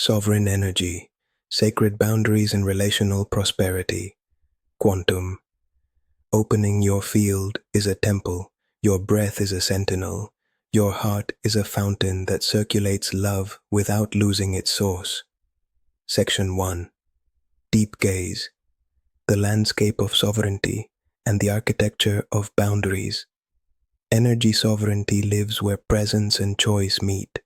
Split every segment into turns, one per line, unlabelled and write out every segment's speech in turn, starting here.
sovereign energy, sacred boundaries and relational prosperity. Quantum. Opening your field is a temple, your breath is a sentinel, your heart is a fountain that circulates love without losing its source. Section 1. Deep gaze. The landscape of sovereignty and the architecture of boundaries. Energy sovereignty lives where presence and choice meet.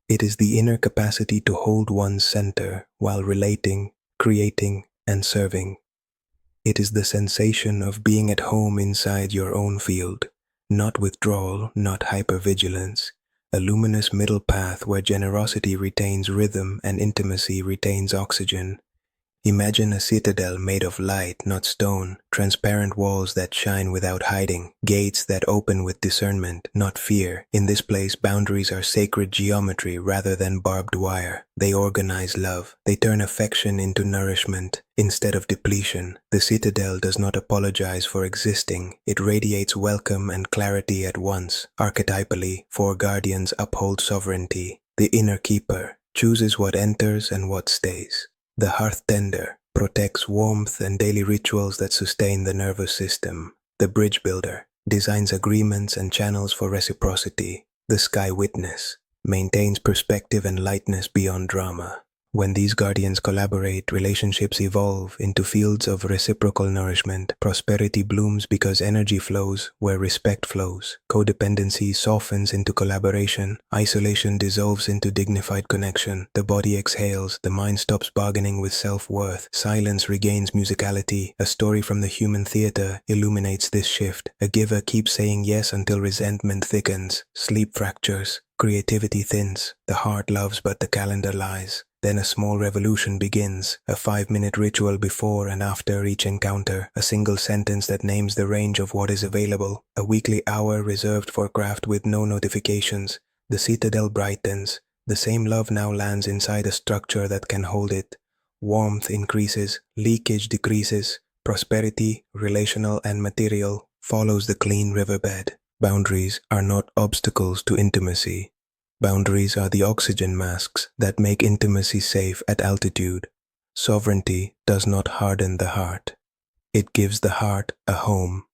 It is the inner capacity to hold one's center while relating, creating, and serving. It is the sensation of being at home inside your own field, not withdrawal, not hypervigilance, a luminous middle path where generosity retains rhythm and intimacy retains oxygen. Imagine a citadel made of light, not stone, transparent walls that shine without hiding, gates that open with discernment, not fear. In this place, boundaries are sacred geometry rather than barbed wire. They organize love. They turn affection into nourishment instead of depletion. The citadel does not apologize for existing. It radiates welcome and clarity at once. Archetypally, 4 guardians uphold sovereignty. The inner keeper chooses what enters and what stays. The hearth tender protects warmth and daily rituals that sustain the nervous system. The bridge builder designs agreements and channels for reciprocity. The sky witness maintains perspective and lightness beyond drama. When these guardians collaborate, relationships evolve into fields of reciprocal nourishment. Prosperity blooms because energy flows where respect flows. Codependency softens into collaboration. Isolation dissolves into dignified connection. The body exhales. The mind stops bargaining with self-worth. Silence regains musicality. A story from the human theater illuminates this shift. A giver keeps saying yes until resentment thickens. Sleep fractures. Creativity thins. The heart loves but the calendar lies. Then a small revolution begins, a 5-minute ritual before and after each encounter, a single sentence that names the range of what is available, a weekly hour reserved for craft with no notifications. The citadel brightens. The same love now lands inside a structure that can hold it. Warmth increases, leakage decreases, prosperity, relational and material, follows the clean riverbed. Boundaries are not obstacles to intimacy. Boundaries are the oxygen masks that make intimacy safe at altitude. Sovereignty does not harden the heart. It gives the heart a home.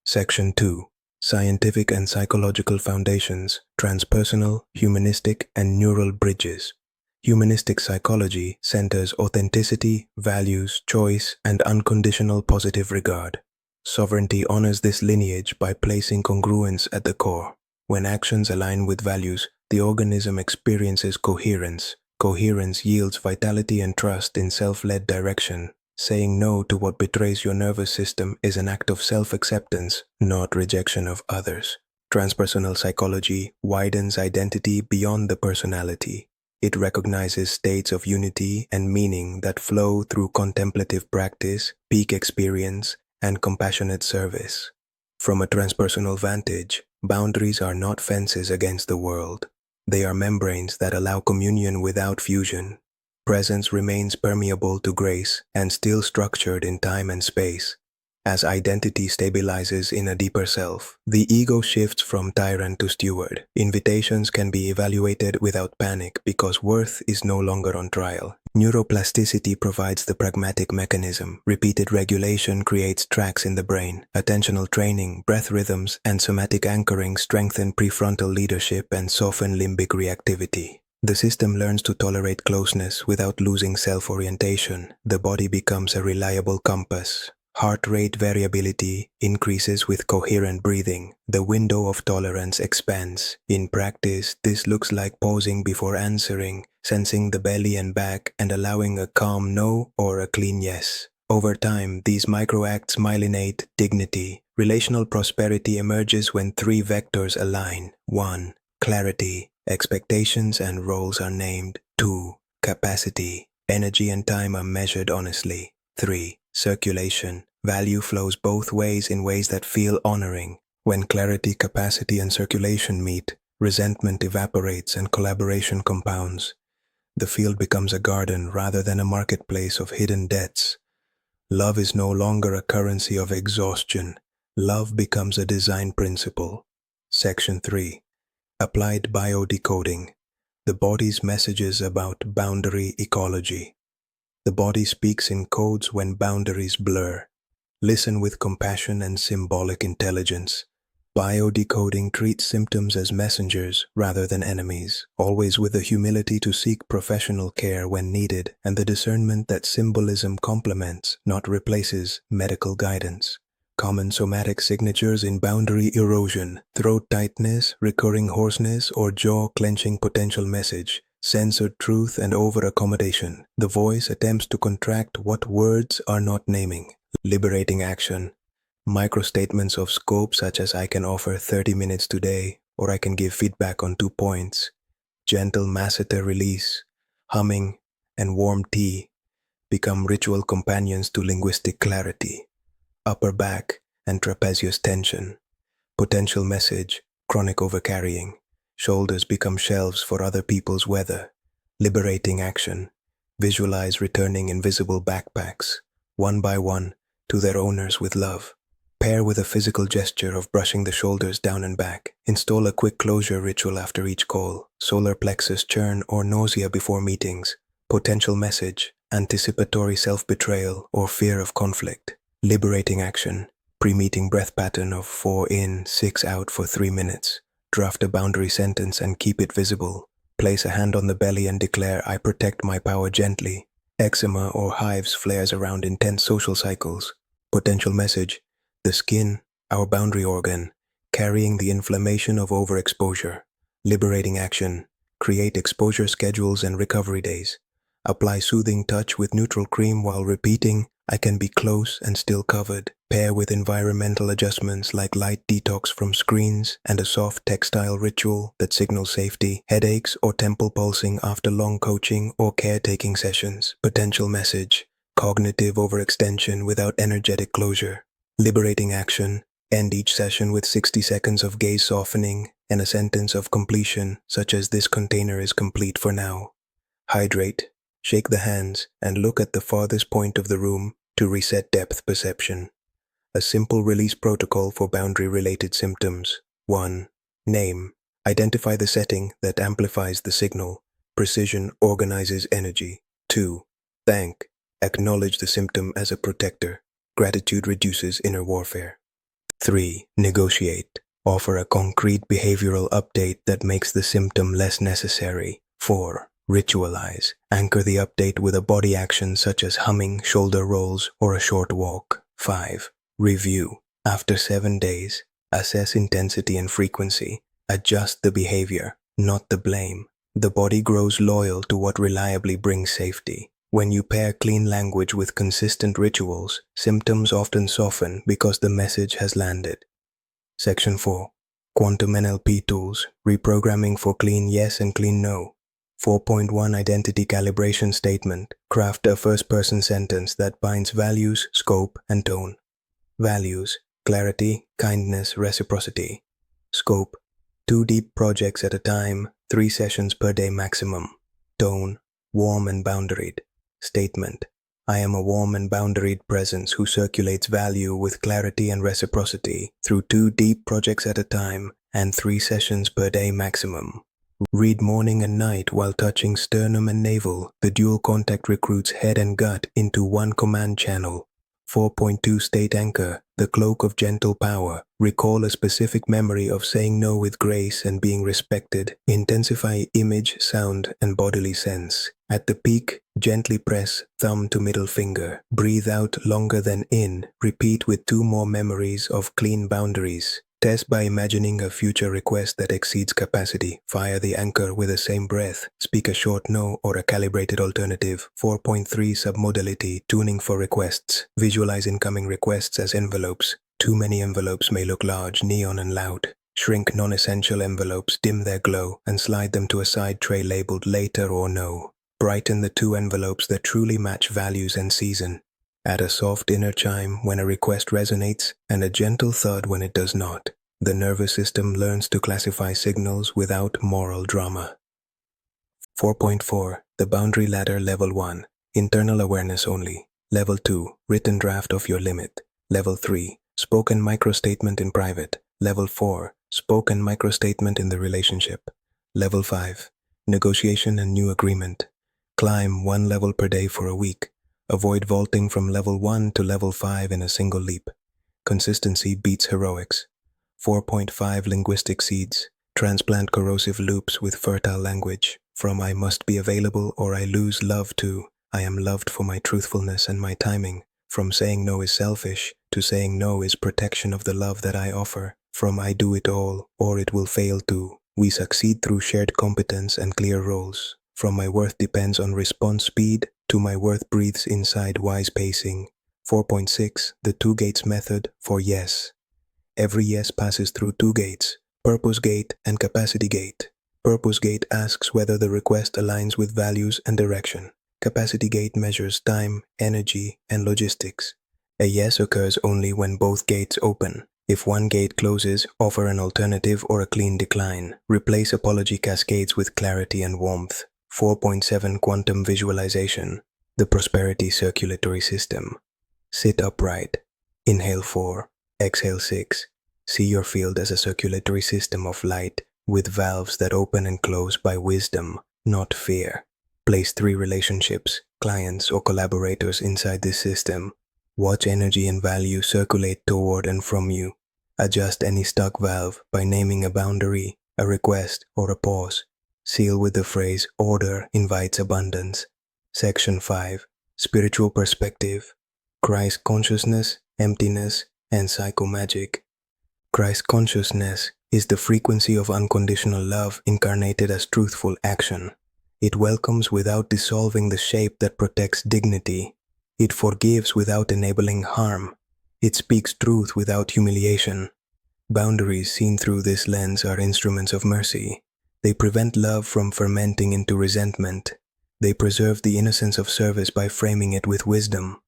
Section 2. Scientific and psychological foundations, transpersonal, humanistic, and neural bridges. Humanistic psychology centers authenticity, values, choice, and unconditional positive regard. Sovereignty honors this lineage by placing congruence at the core. When actions align with values, the organism experiences coherence. Coherence yields vitality and trust in self-led direction. Saying no to what betrays your nervous system is an act of self-acceptance, not rejection of others. Transpersonal psychology widens identity beyond the personality. It recognizes states of unity and meaning that flow through contemplative practice, peak experience, and compassionate service. From a transpersonal vantage, boundaries are not fences against the world. They are membranes that allow communion without fusion. Presence remains permeable to grace and still structured in time and space. As identity stabilizes in a deeper self, the ego shifts from tyrant to steward. Invitations can be evaluated without panic because worth is no longer on trial. Neuroplasticity provides the pragmatic mechanism. Repeated regulation creates tracks in the brain. Attentional training, breath rhythms, and somatic anchoring strengthen prefrontal leadership and soften limbic reactivity. The system learns to tolerate closeness without losing self-orientation. The body becomes a reliable compass. Heart rate variability increases with coherent breathing. The window of tolerance expands. In practice, this looks like pausing before answering, sensing the belly and back, and allowing a calm no or a clean yes. Over time, these microacts myelinate dignity. Relational prosperity emerges when 3 vectors align. 1. Clarity. Expectations and roles are named. 2. Capacity. Energy and time are measured honestly. 3. Circulation. Value flows both ways in ways that feel honoring. When clarity, capacity, and circulation meet, resentment evaporates and collaboration compounds. The field becomes a garden rather than a marketplace of hidden debts. Love is no longer a currency of exhaustion. Love becomes a design principle. Section 3. Applied biodecoding. the body's messages about boundary ecology. The body speaks in codes when boundaries blur. Listen with compassion and symbolic intelligence. Biodecoding treats symptoms as messengers rather than enemies, always with the humility to seek professional care when needed and the discernment that symbolism complements, not replaces, medical guidance. Common somatic signatures in boundary erosion, throat tightness, recurring hoarseness, or jaw-clenching potential message, censored truth and over-accommodation. The voice attempts to contract what words are not naming. Liberating action. Microstatements of scope such as I can offer 30 minutes today, or I can give feedback on 2 points. Gentle masseter release, humming, and warm tea become ritual companions to linguistic clarity. Upper back and trapezius tension. Potential message, chronic overcarrying. Shoulders become shelves for other people's weather. Liberating action. Visualize returning invisible backpacks, one by one, to their owners with love. Pair with a physical gesture of brushing the shoulders down and back. Install a quick closure ritual after each call. Solar plexus churn or nausea before meetings. Potential message, anticipatory self-betrayal or fear of conflict. Liberating action, pre-meeting breath pattern of 4 in, 6 out for 3 minutes. Draft a boundary sentence and keep it visible. Place a hand on the belly and declare, I protect my power gently. Eczema or hives flares around intense social cycles. Potential message, the skin, our boundary organ, carrying the inflammation of overexposure. Liberating action, create exposure schedules and recovery days. Apply soothing touch with neutral cream while repeating, I can be close and still covered. Pair with environmental adjustments like light detox from screens and a soft textile ritual that signals safety, headaches or temple pulsing after long coaching or caretaking sessions. Potential message, cognitive overextension without energetic closure. Liberating action, end each session with 60 seconds of gaze softening and a sentence of completion such as this container is complete for now. Hydrate, shake the hands and look at the farthest point of the room to reset depth perception. A simple release protocol for boundary-related symptoms. 1. Name. Identify the setting that amplifies the signal. Precision organizes energy. 2. Thank. Acknowledge the symptom as a protector. Gratitude reduces inner warfare. 3. Negotiate. Offer a concrete behavioral update that makes the symptom less necessary. 4. Ritualize. Anchor the update with a body action such as humming, shoulder rolls, or a short walk. 5. Review. After 7 days, assess intensity and frequency. Adjust the behavior, not the blame. The body grows loyal to what reliably brings safety. When you pair clean language with consistent rituals, symptoms often soften because the message has landed. Section 4. Quantum NLP Tools, Reprogramming for Clean Yes and Clean No. 4.1 Identity Calibration Statement. Craft a first-person sentence that binds values, scope, and tone. Values: clarity, kindness, reciprocity. Scope: 2 deep projects at a time, 3 sessions per day maximum. Tone: warm and boundaried. Statement: I am a warm and boundaried presence who circulates value with clarity and reciprocity through 2 deep projects at a time and 3 sessions per day maximum. Read morning and night while touching sternum and navel. The dual contact recruits head and gut into one command channel. 4.2 State Anchor, the cloak of gentle power. Recall a specific memory of saying no with grace and being respected. Intensify image, sound, and bodily sense. At the peak, gently press thumb to middle finger. Breathe out longer than in. Repeat with 2 more memories of clean boundaries. Test by imagining a future request that exceeds capacity. Fire the anchor with the same breath. Speak a short no or a calibrated alternative. 4.3 Submodality, tuning for requests. Visualize incoming requests as envelopes. Too many envelopes may look large, neon, and loud. Shrink non-essential envelopes, dim their glow, and slide them to a side tray labeled later or no. Brighten the 2 envelopes that truly match values and season. Add a soft inner chime when a request resonates and a gentle thud when it does not. The nervous system learns to classify signals without moral drama. 4.4 The Boundary Ladder Level 1 Internal Awareness Only. Level 2 Written Draft of Your Limit. Level 3 Spoken Microstatement in Private. Level 4 Spoken Microstatement in the Relationship. Level 5 Negotiation and new agreement. Climb 1 level per day for a week. Avoid vaulting from level 1 to level 5 in a single leap. Consistency beats heroics. 4.5 linguistic seeds. Transplant corrosive loops with fertile language. From I must be available or I lose love to I am loved for my truthfulness and my timing. From saying no is selfish to saying no is protection of the love that I offer. From I do it all or it will fail to we succeed through shared competence and clear roles. From my worth depends on response speed to my worth breathes inside wise pacing. 4.6 The 2 gates method for yes. Every yes passes through 2 gates, purpose gate and capacity gate. Purpose gate asks whether the request aligns with values and direction. Capacity gate measures time, energy, and logistics. A yes occurs only when both gates open. If one gate closes, offer an alternative or a clean decline. Replace apology cascades with clarity and warmth. 4.7 Quantum visualization. The prosperity circulatory system. Sit upright. Inhale 4. Exhale 6. See your field as a circulatory system of light with valves that open and close by wisdom, not fear. Place 3 relationships, clients or collaborators inside this system. Watch energy and value circulate toward and from you. Adjust any stuck valve by naming a boundary, a request, or a pause. Seal with the phrase, order invites abundance. Section 5. Spiritual perspective. Christ consciousness, emptiness, and psychomagic. Christ consciousness is the frequency of unconditional love incarnated as truthful action. It welcomes without dissolving the shape that protects dignity. It forgives without enabling harm. It speaks truth without humiliation. Boundaries seen through this lens are instruments of mercy. They prevent love from fermenting into resentment. They preserve the innocence of service by framing it with wisdom.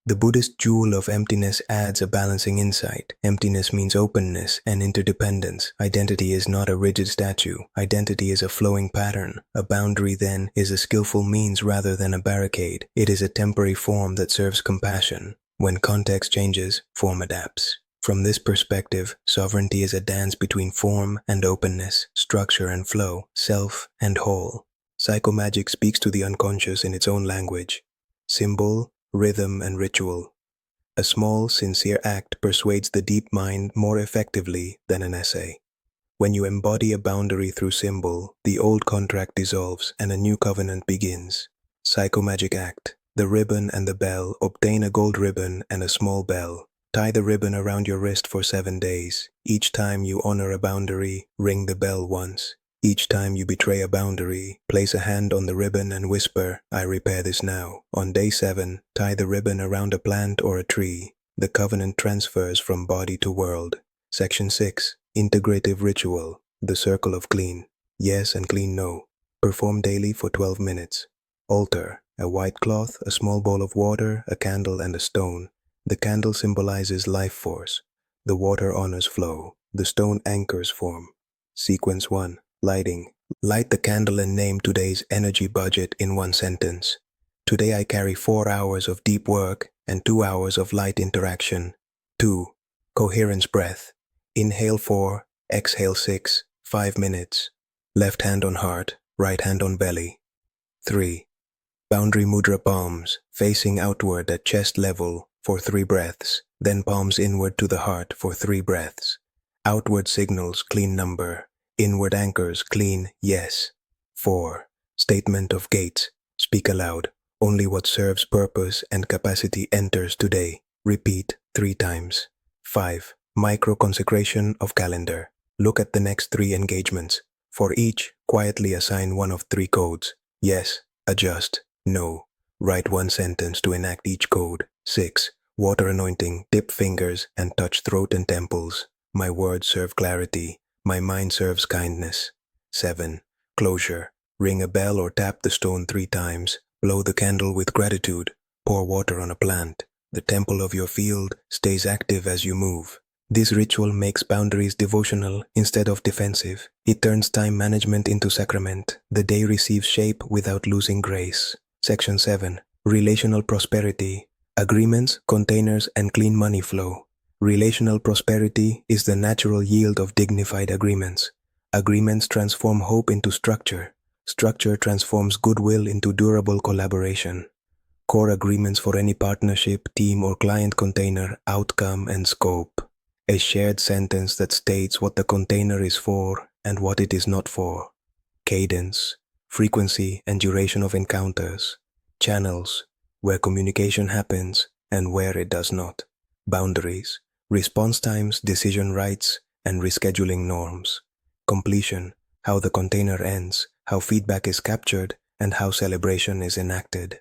The Buddhist jewel of emptiness adds a balancing insight. Emptiness means openness and interdependence. Identity is not a rigid statue. Identity is a flowing pattern. A boundary, then, is a skillful means rather than a barricade. It is a temporary form that serves compassion. When context changes, form adapts. From this perspective, sovereignty is a dance between form and openness, structure and flow, self and whole. Psychomagic speaks to the unconscious in its own language. Symbol, rhythm, and ritual. A small, sincere act persuades the deep mind more effectively than an essay. When you embody a boundary through symbol, the old contract dissolves and a new covenant begins. Psychomagic act. The ribbon and the bell. Obtain a gold ribbon and a small bell. Tie the ribbon around your wrist for 7 days. Each time you honor a boundary, ring the bell once. Each time you betray a boundary, place a hand on the ribbon and whisper, I repair this now. On day 7, tie the ribbon around a plant or a tree. The covenant transfers from body to world. Section 6. Integrative ritual. The circle of clean. Yes and clean no. Perform daily for 12 minutes. Altar. A white cloth, a small bowl of water, a candle and a stone. The candle symbolizes life force. The water honors flow. The stone anchors form. Sequence 1. Lighting. Light the candle and name today's energy budget in 1 sentence. Today I carry 4 hours of deep work and 2 hours of light interaction. 2. Coherence breath. Inhale 4, exhale 6, 5 minutes. Left hand on heart, right hand on belly. 3. Boundary mudra palms, facing outward at chest level for 3 breaths, then palms inward to the heart for 3 breaths. Outward signals clean number. Inward anchors clean yes. 4. Statement of gates. Speak aloud. Only what serves purpose and capacity enters today. Repeat 3 times. 5. Micro consecration of calendar. Look at the next 3 engagements. For each, quietly assign one of 3 codes. Yes, adjust, no. Write 1 sentence to enact each code. 6. Water anointing. Dip fingers and touch throat and temples. My words serve clarity. My mind serves kindness. 7. Closure. Ring a bell or tap the stone 3 times. Blow the candle with gratitude. Pour water on a plant. The temple of your field stays active as you move. This ritual makes boundaries devotional instead of defensive. It turns time management into sacrament. The day receives shape without losing grace. Section 7. Relational prosperity. Agreements, containers, and clean money flow. Relational prosperity is the natural yield of dignified agreements. Agreements transform hope into structure. Structure transforms goodwill into durable collaboration. Core agreements for any partnership, team, or client container, outcome, and scope. A shared sentence that states what the container is for and what it is not for. Cadence, frequency, and duration of encounters. Channels, where communication happens and where it does not. Boundaries, response times, decision rights, and rescheduling norms. Completion, how the container ends, how feedback is captured, and how celebration is enacted.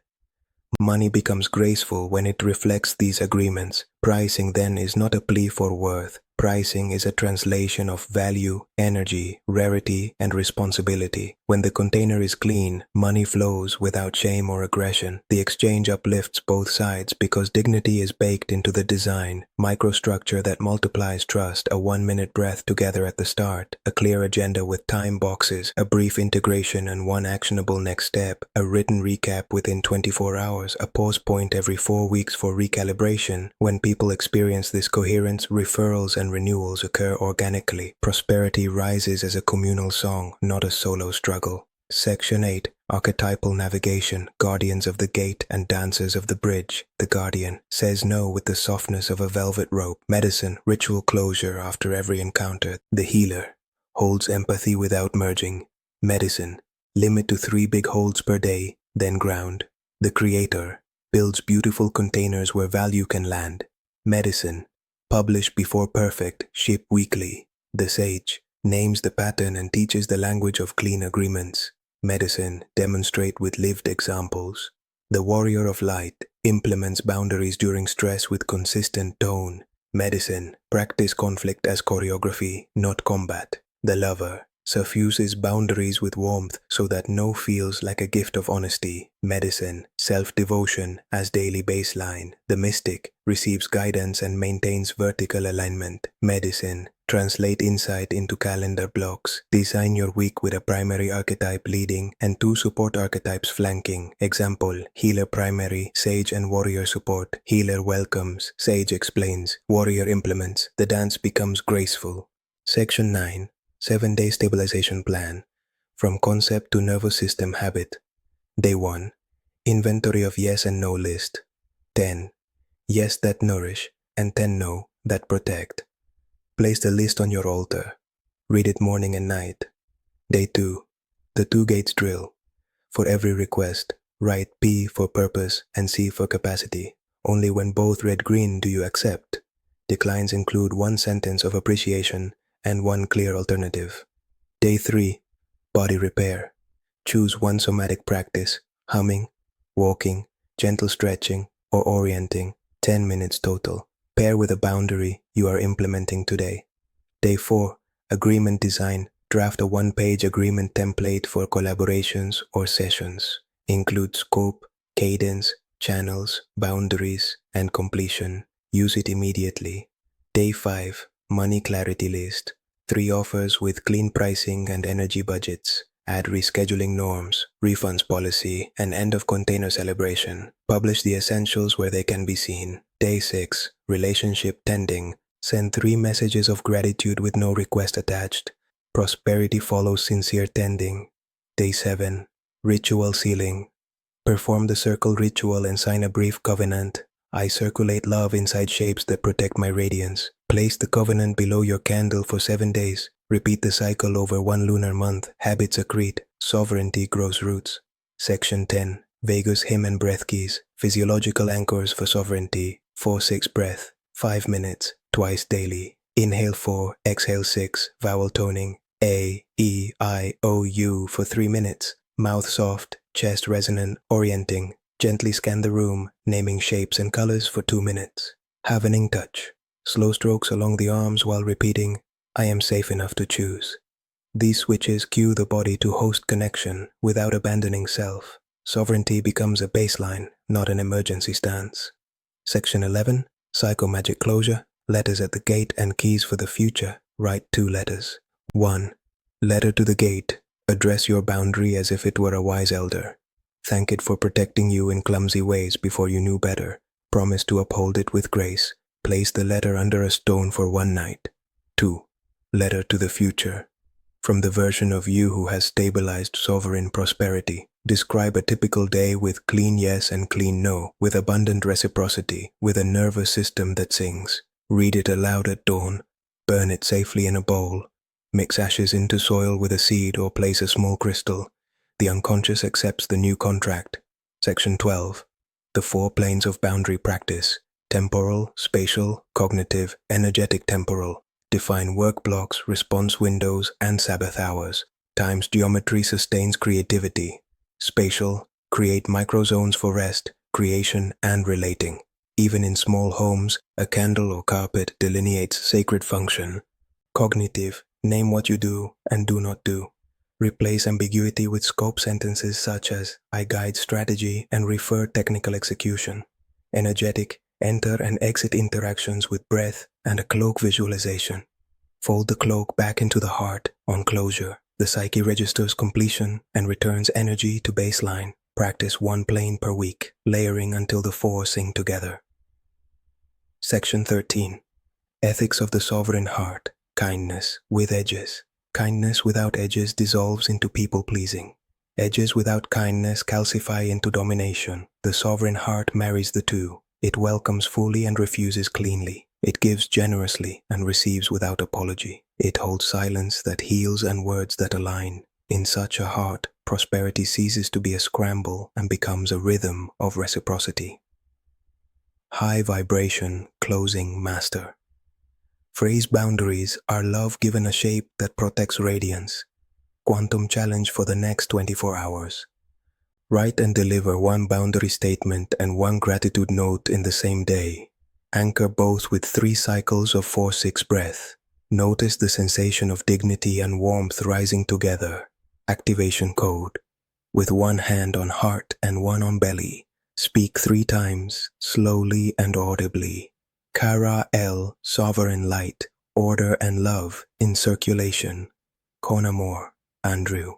Money becomes graceful when it reflects these agreements. Pricing then is not a plea for worth. Pricing is a translation of value, energy, rarity, and responsibility. When the container is clean, money flows without shame or aggression. The exchange uplifts both sides because dignity is baked into the design. Microstructure that multiplies trust, a 1-minute breath together at the start, a clear agenda with time boxes, a brief integration and one actionable next step, a written recap within 24 hours, a pause point every 4 weeks for recalibration. When people experience this coherence, referrals and renewals occur organically. Prosperity rises as a communal song, not a solo struggle. Section 8. Archetypal Navigation, Guardians of the Gate and Dancers of the Bridge. The Guardian says no with the softness of a velvet rope. Medicine, ritual closure after every encounter. The Healer holds empathy without merging. Medicine, limit to 3 big holds per day, then ground. The Creator builds beautiful containers where value can land. Medicine, publish before perfect, ship weekly. The Sage names the pattern and teaches the language of clean agreements. Medicine, demonstrate with lived examples. The Warrior of Light implements boundaries during stress with consistent tone. Medicine, practice conflict as choreography, not combat. The Lover suffuses boundaries with warmth so that no feels like a gift of honesty. Medicine, self-devotion as daily baseline. The Mystic receives guidance and maintains vertical alignment. Medicine, translate insight into calendar blocks. Design your week with a primary archetype leading and 2 support archetypes flanking. Example, Healer primary, Sage and Warrior support. Healer welcomes, Sage explains, Warrior implements. The dance becomes graceful. Section 9. 7-day stabilization plan. From concept to nervous system habit. Day 1. Inventory of yes and no list. 10. Yes that nourish and 10 no that protect. Place the list on your altar. Read it morning and night. Day 2. The 2 gates drill. For every request, write P for purpose and C for capacity. Only when both red-green do you accept. Declines include 1 sentence of appreciation and 1 clear alternative. Day 3. Body repair. Choose 1 somatic practice, humming, walking, gentle stretching, or orienting, 10 minutes total. Pair with a boundary you are implementing today. Day 4. Agreement design. Draft a 1-page agreement template for collaborations or sessions. Include scope, cadence, channels, boundaries, and completion. Use it immediately. Day 5. Money clarity list. 3 offers with clean pricing and energy budgets. Add rescheduling norms, refunds policy, and end of container celebration. Publish the essentials where they can be seen. Day 6. Relationship tending. Send 3 messages of gratitude with no request attached. Prosperity follows sincere tending. Day 7. Ritual sealing. Perform the circle ritual and sign a brief covenant. I circulate love inside shapes that protect my radiance. Place the covenant below your candle for 7 days. Repeat the cycle over 1 lunar month. Habits accrete. Sovereignty grows roots. Section 10. Vegas hymn and breath keys. Physiological anchors for sovereignty. 4-6 breath. 5 minutes. Twice daily. Inhale 4, exhale 6. Vowel toning. A, E, I, O, U for 3 minutes. Mouth soft, chest resonant, orienting. Gently scan the room, naming shapes and colors for 2 minutes. Havening touch. Slow strokes along the arms while repeating, I am safe enough to choose. These switches cue the body to host connection without abandoning self. Sovereignty becomes a baseline, not an emergency stance. Section 11. Psychomagic closure. Letters at the gate and keys for the future. Write 2 letters. 1. Letter to the gate. Address your boundary as if it were a wise elder. Thank it for protecting you in clumsy ways before you knew better. Promise to uphold it with grace. Place the letter under a stone for 1 night. 2. Letter to the future. From the version of you who has stabilized sovereign prosperity, describe a typical day with clean yes and clean no, with abundant reciprocity, with a nervous system that sings. Read it aloud at dawn, burn it safely in a bowl, mix ashes into soil with a seed or place a small crystal. The unconscious accepts the new contract. Section 12. The 4 planes of boundary practice: temporal, spatial, cognitive, energetic temporal. Define work blocks, response windows, and Sabbath hours. Times geometry sustains creativity. Spatial, create microzones for rest, creation, and relating. Even in small homes, a candle or carpet delineates sacred function. Cognitive, name what you do and do not do. Replace ambiguity with scope sentences such as I guide strategy and refer technical execution. Energetic, enter and exit interactions with breath and a cloak visualization. Fold the cloak back into the heart on closure. The psyche registers completion and returns energy to baseline. Practice 1 plane per week, layering until the 4 sing together. Section 13. Ethics of the Sovereign Heart. Kindness with edges. Kindness without edges dissolves into people-pleasing. Edges without kindness calcify into domination. The sovereign heart marries the two. It welcomes fully and refuses cleanly. It gives generously and receives without apology. It holds silence that heals and words that align. In such a heart, prosperity ceases to be a scramble and becomes a rhythm of reciprocity. High vibration, closing master. Phrase boundaries are love given a shape that protects radiance. Quantum challenge for the next 24 hours. Write and deliver 1 boundary statement and 1 gratitude note in the same day. Anchor both with 3 cycles of 4-6 breath. Notice the sensation of dignity and warmth rising together. Activation code. With 1 hand on heart and 1 on belly. Speak 3 times, slowly and audibly. Kara El, sovereign light, order and love in circulation. Konamor, Andrew.